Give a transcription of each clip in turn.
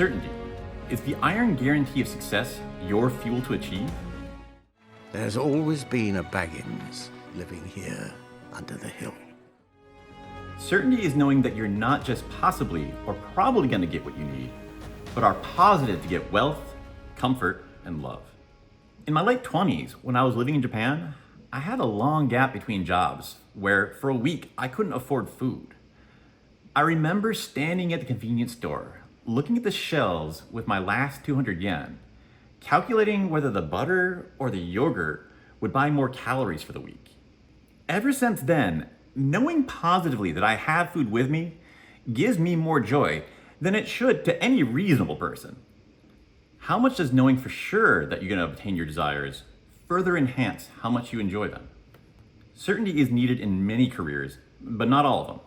certainty. Is the iron guarantee of success your fuel to achieve? There's always been a Baggins living here under the hill. Certainty is knowing that you're not just possibly or probably going to get what you need, but are positive to get wealth, comfort, and love. In my late 20s, when I was living in Japan, I had a long gap between jobs where for a week I couldn't afford food. I remember standing at the convenience store, looking at the shelves with my last 200 yen, calculating whether the butter or the yogurt would buy more calories for the week. Ever since then, knowing positively that I have food with me gives me more joy than it should to any reasonable person. How much does knowing for sure that you're going to obtain your desires further enhance how much you enjoy them? Certainty is needed in many careers, but not all of them.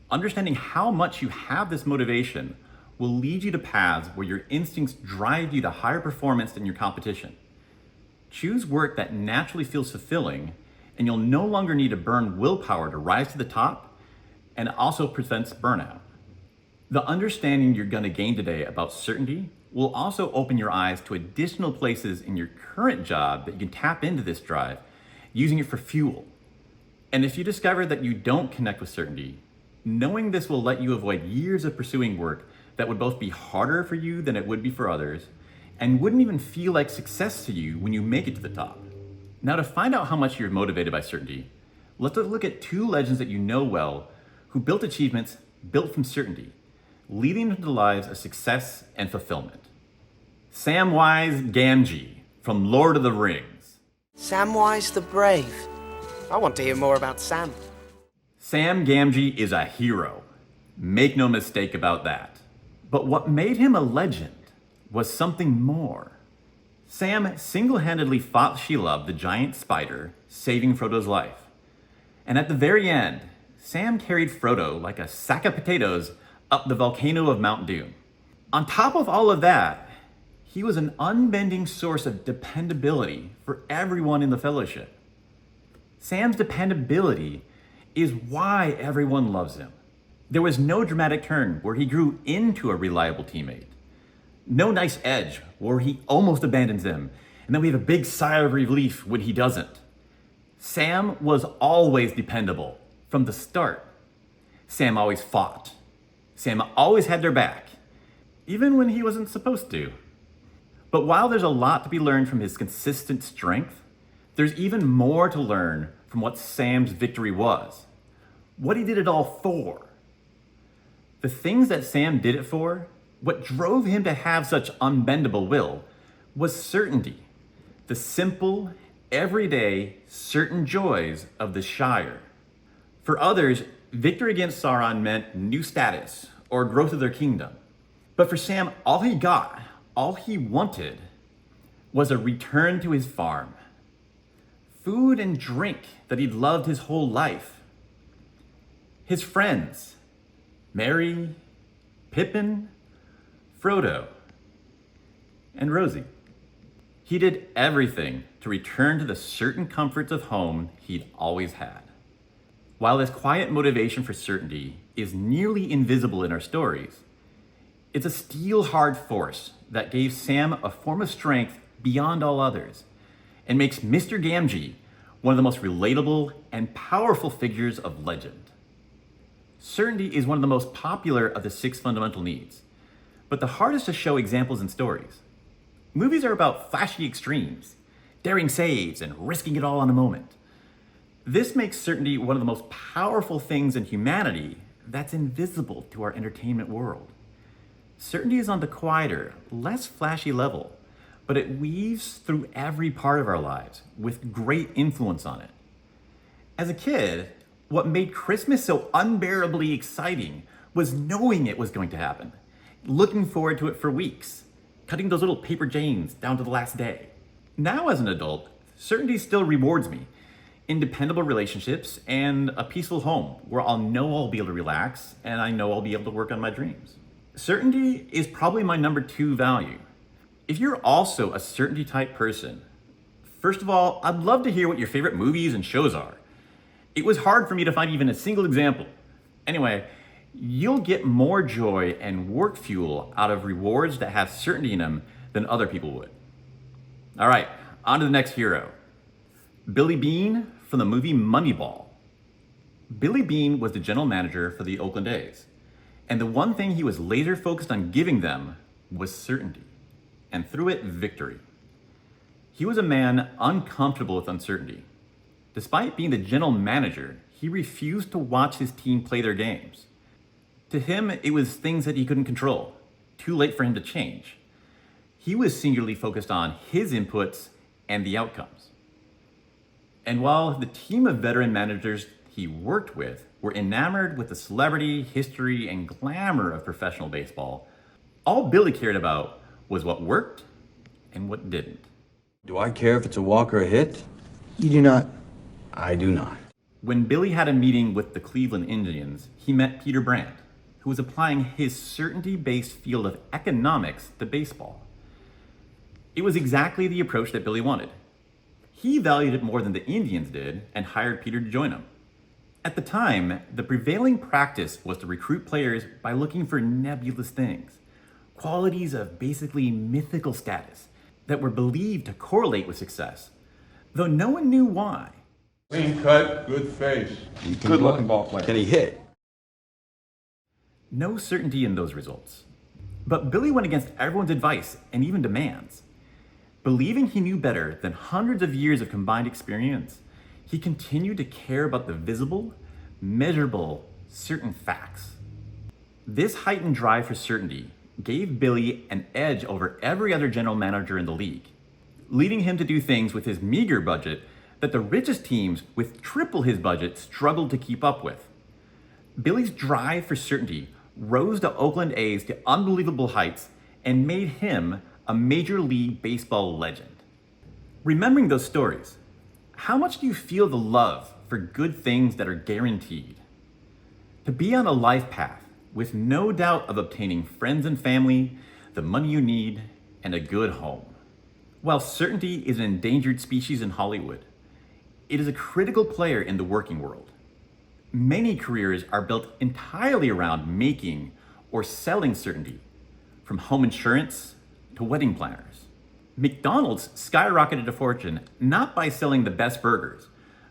Understanding how much you have this motivation will lead you to paths where your instincts drive you to higher performance than your competition. Choose work that naturally feels fulfilling, and you'll no longer need to burn willpower to rise to the top, and it also prevents burnout. The understanding you're going to gain today about certainty will also open your eyes to additional places in your current job that you can tap into this drive, using it for fuel. And if you discover that you don't connect with certainty, knowing this will let you avoid years of pursuing work that would both be harder for you than it would be for others, and wouldn't even feel like success to you when you make it to the top. Now, to find out how much you're motivated by certainty, let's look at two legends that you know well who built achievements built from certainty, leading into lives of success and fulfillment. Samwise Gamgee from Lord of the Rings. Samwise the Brave. I want to hear more about Sam. Sam Gamgee is a hero. Make no mistake about that. But what made him a legend was something more. Sam single-handedly fought Shelob, the giant spider, saving Frodo's life. And at the very end, Sam carried Frodo like a sack of potatoes up the volcano of Mount Doom. On top of all of that, he was an unbending source of dependability for everyone in the Fellowship. Sam's dependability is why everyone loves him. There was no dramatic turn where he grew into a reliable teammate. No nice edge where he almost abandons them, and then we have a big sigh of relief when he doesn't. Sam was always dependable from the start. Sam always fought. Sam always had their back, even when he wasn't supposed to. But while there's a lot to be learned from his consistent strength, there's even more to learn from what Sam's victory was, what he did it all for. The things that Sam did it for, what drove him to have such unbendable will, was certainty, the simple, everyday, certain joys of the Shire. For others, victory against Sauron meant new status or growth of their kingdom. But for Sam, all he got, all he wanted, was a return to his farm. Food and drink that he'd loved his whole life. His friends, Merry, Pippin, Frodo, and Rosie. He did everything to return to the certain comforts of home he'd always had. While this quiet motivation for certainty is nearly invisible in our stories, it's a steel-hard force that gave Sam a form of strength beyond all others and makes Mr. Gamgee one of the most relatable and powerful figures of legend. Certainty is one of the most popular of the 6 fundamental needs, but the hardest to show examples in stories. Movies are about flashy extremes, daring saves, and risking it all in a moment. This makes certainty one of the most powerful things in humanity that's invisible to our entertainment world. Certainty is on the quieter, less flashy level, but it weaves through every part of our lives with great influence on it. As a kid, what made Christmas so unbearably exciting was knowing it was going to happen, looking forward to it for weeks, cutting those little paper Janes down to the last day. Now as an adult, certainty still rewards me in dependable relationships and a peaceful home where I'll know I'll be able to relax and I know I'll be able to work on my dreams. Certainty is probably my number 2 value. If you're also a certainty type person, first of all, I'd love to hear what your favorite movies and shows are. It was hard for me to find even a single example. Anyway, you'll get more joy and work fuel out of rewards that have certainty in them than other people would. All right, on to the next hero. Billy Beane from the movie Moneyball. Billy Beane was the general manager for the Oakland A's, and the one thing he was laser focused on giving them was certainty, and through it, victory. He was a man uncomfortable with uncertainty. Despite being the general manager, he refused to watch his team play their games. To him, it was things that he couldn't control, too late for him to change. He was singularly focused on his inputs and the outcomes. And while the team of veteran managers he worked with were enamored with the celebrity, history, and glamour of professional baseball, all Billy cared about was what worked and what didn't. Do I care if it's a walk or a hit? You do not. I do not. When Billy had a meeting with the Cleveland Indians, he met Peter Brandt, who was applying his certainty-based field of economics to baseball. It was exactly the approach that Billy wanted. He valued it more than the Indians did and hired Peter to join him. At the time, the prevailing practice was to recruit players by looking for nebulous things, qualities of basically mythical status that were believed to correlate with success, though no one knew why. Clean cut, good face. Good looking ball player. Can he hit? No certainty in those results. But Billy went against everyone's advice and even demands. Believing he knew better than hundreds of years of combined experience, he continued to care about the visible, measurable, certain facts. This heightened drive for certainty gave Billy an edge over every other general manager in the league, leading him to do things with his meager budget that the richest teams with triple his budget struggled to keep up with. Billy's drive for certainty rose the Oakland A's to unbelievable heights and made him a Major League Baseball legend. Remembering those stories, how much do you feel the love for good things that are guaranteed? To be on a life path with no doubt of obtaining friends and family, the money you need, and a good home. While certainty is an endangered species in Hollywood, it is a critical player in the working world. Many careers are built entirely around making or selling certainty, from home insurance to wedding planners. McDonald's skyrocketed to fortune not by selling the best burgers,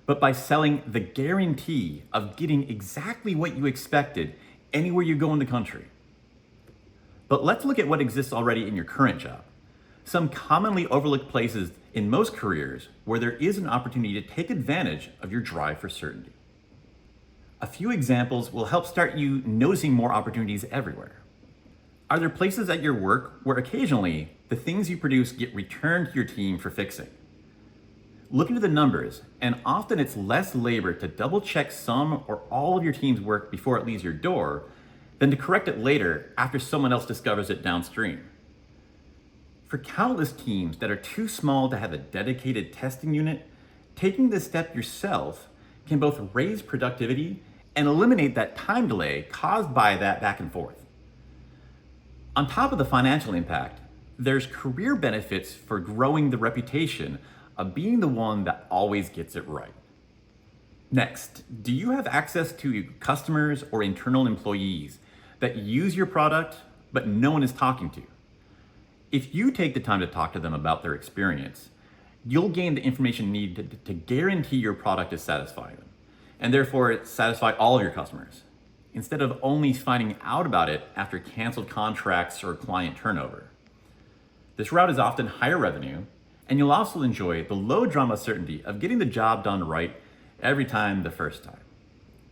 but by selling the guarantee of getting exactly what you expected anywhere you go in the country. But let's look at what exists already in your current job. Some commonly overlooked places in most careers where there is an opportunity to take advantage of your drive for certainty. A few examples will help start you noticing more opportunities everywhere. Are there places at your work where occasionally the things you produce get returned to your team for fixing? Look into the numbers, and often it's less labor to double check some or all of your team's work before it leaves your door than to correct it later after someone else discovers it downstream. For countless teams that are too small to have a dedicated testing unit, taking this step yourself can both raise productivity and eliminate that time delay caused by that back and forth. On top of the financial impact, there's career benefits for growing the reputation of being the one that always gets it right. Next, do you have access to customers or internal employees that use your product but no one is talking to? If you take the time to talk to them about their experience, you'll gain the information needed to guarantee your product is satisfying them, and therefore satisfy all of your customers, instead of only finding out about it after canceled contracts or client turnover. This route is often higher revenue, and you'll also enjoy the low drama certainty of getting the job done right every time the first time.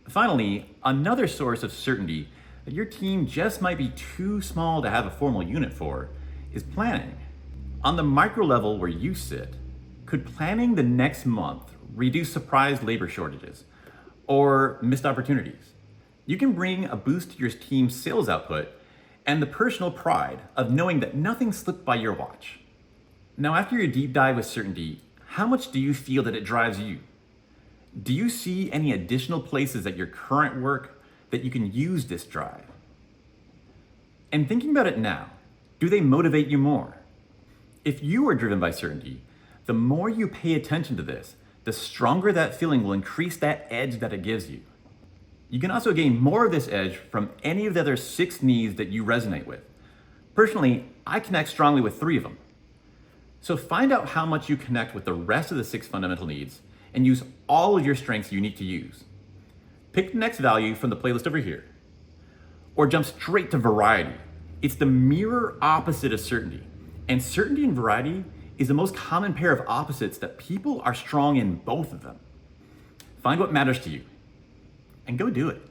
Finally, another source of certainty that your team just might be too small to have a formal unit for is planning. On the micro level where you sit, could planning the next month reduce surprise labor shortages or missed opportunities? You can bring a boost to your team's sales output and the personal pride of knowing that nothing slipped by your watch. Now, after your deep dive with certainty, how much do you feel that it drives you? Do you see any additional places at your current work that you can use this drive? And thinking about it now, do they motivate you more? If you are driven by certainty, the more you pay attention to this, the stronger that feeling will increase that edge that it gives you. You can also gain more of this edge from any of the other 6 needs that you resonate with. Personally, I connect strongly with 3 of them. So find out how much you connect with the rest of the 6 fundamental needs and use all of your strengths unique to use. Pick the next value from the playlist over here. Or jump straight to variety. It's the mirror opposite of certainty. And certainty and variety is the most common pair of opposites that people are strong in both of them. Find what matters to you and go do it.